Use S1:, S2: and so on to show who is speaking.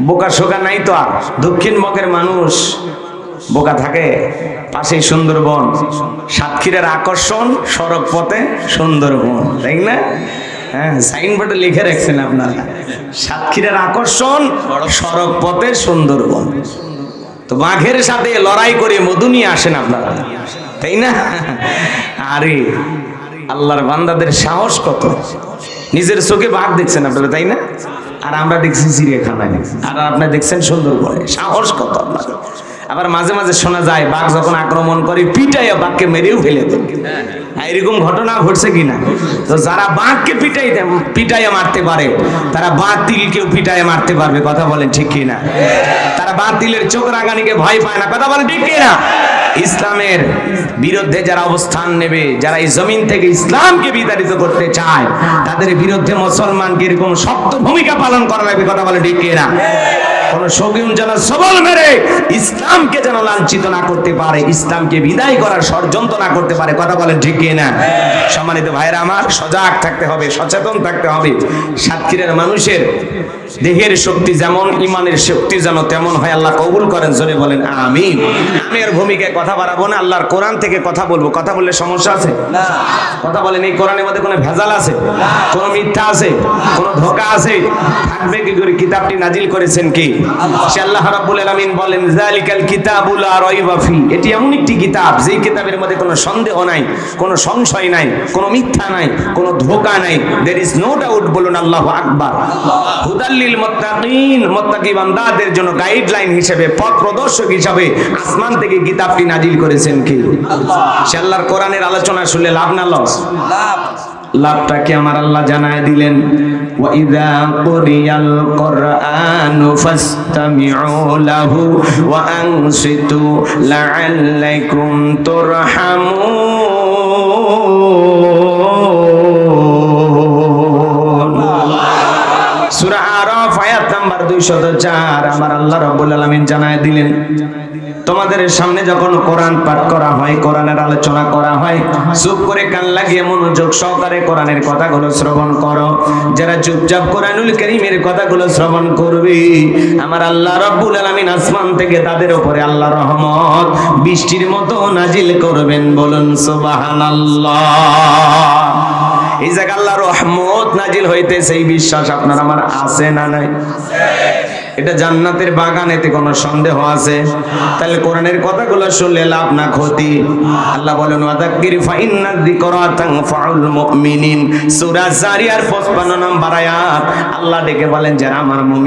S1: বোকা শোকা নাই তো আর। দক্ষিণবঙ্গের মানুষ বোকা থাকে, পাশেই সুন্দরবন, সাতক্ষীরার আকর্ষণ সড়ক পথে সুন্দরবন, তাই না? হ্যাঁ, সাইনবোর্ডে লিখে রাখছেন আপনারা, সাতক্ষীরার আকর্ষণ সড়ক পথে সুন্দরবন। তো বাঘের সাথে লড়াই করে মধু নিয়ে আসেন আপনারা, তাই না? আরে আল্লাহর বান্দাদের সাহস কত! নিজের চোখে বাঘ দেখছেন আপনারা, তাই না? আর আমরা দেখছি চিড়িয়াখানায়, আর আপনারা দেখছেন সুন্দরবনে। সাহস কত আপনার! আবার মাঝে মাঝে শোনা যায় বাঘ যখন আক্রমণ করে পিটাইয়া বাঘকে মেরেও ফেলে দেন। এরকম ঘটনা ঘটছে কিনা? তো যারা বাঘকে পিটাইয়া মারতে পারে তারা বাতিলকেও পিটাইয়া মারতে পারবে, কথা বলেন ঠিক কিনা? তারা বাতিলের চোখ রাঙানিকে ভয় পায় না, কথা বলেন ঠিক কিনা? ইসলামের বিরুদ্ধে যারা অবস্থান নেবে, যারা এই জমিন থেকে ইসলামকে বিতাড়িত করতে চায়, তাদের বিরুদ্ধে মুসলমানকে এরকম শক্ত ভূমিকা পালন করা লাগবে, কথা বলে ঠিক কিনা? কোন শৌখিন যেন সবল মেরে ইসলামকে যেন লাঞ্ছিত না করতে পারে, ইসলামকে বিদায় করার ষড়যন্ত্র না করতে পারে, কথা বলেন ঠিক কিনা? সম্মানিত ভাইরা আমার, সজাগ থাকতে হবে, সচেতন থাকতে হবে। সাতক্ষীরার মানুষের দেহের শক্তি যেমন, ইমানের শক্তি যেন তেমন হয়। আল্লাহ কবুল করেন, জোরে বলেন আমিন। আমি আর ভূমিকায় কথা বাড়াবো না, আল্লাহর কোরআন থেকে কথা বলবো। কথা বললে সমস্যা আছে? কথা বলেন, এই কোরআনের মধ্যে কোনো ভেজাল আছে? কোনো মিথ্যা আছে? কোনো ধোঁকা আছে? থাকবে কি করে? কিতাবটি নাজিল করেছেন কি? সে আল্লাহ রাব্বুল আলামিন বলেন, যালিকাল কিতাবুল লা রাইবা ফি, এটি এমন একটি কিতাব যেই কিতাবের মধ্যে কোনো সন্দেহ নাই, কোনো সংশয় নাই, কোনো মিথ্যা নাই, কোনো ধোঁকা নাই। দেয়ার ইজ নো ডাউট, বলুন আল্লাহু আকবার। হুদাল লিল মুত্তাকিন, মুত্তাকি বান্দাদের জন্য গাইডলাইন হিসেবে, পথ প্রদর্শক হিসেবে আসমান থেকে কিতাবটি নাজিল করেছেন কি? আল্লাহ। সে আল্লাহর কোরআনের আলোচনা শুনলে লাভ না লস? লাভ। লাভটাকে আমার আল্লাহ জানায় দিলেন, ওয়া ইযা কুরিয়াল কুরআনু ফাসতামিউ লাহু ওয়া আনসিতু লাআল্লাকুম তুরহামুন। সূরা আরাফ আয়াত নাম্বার 204 আমার আল্লাহ রাব্বুল আলামিন জানায় দিলেন, তোমাদের সামনে যখন কোরআন পাঠ করা হয়, কোরআনের আলোচনা করা হয়, চুপ করে কান লাগিয়ে মনোযোগ সহকারে কোরআনের কথাগুলো শ্রবণ করো। যারা চুপচাপ কোরআনুল কারীমের কথাগুলো শ্রবণ করবে, আমার আল্লাহ রাব্বুল আলামিন আসমান থেকে তাদের উপরে আল্লাহর রহমত বৃষ্টির মতো নাজিল করবেন, বলুন সুবহানাল্লাহ। এই জায়গায় আল্লাহর রহমত নাজিল হইতেছে, এই বিশ্বাস আপনার আমার আছে না নাই? এটা জান্নাতের বাগান, এতে কোনো সন্দেহ আছে? তাহলে কোরআনের কথাগুলো শুনলে লাভ না ক্ষতি? আল্লাহ বলেন, ওয়াযাক্কির ফাইন্নায যিকরা তানফাউল মুমিনিন। সূরা জারিয়ার 55 নম্বর আয়াত আল্লাহ ডেকে বলেন, যারা আমার মুমিন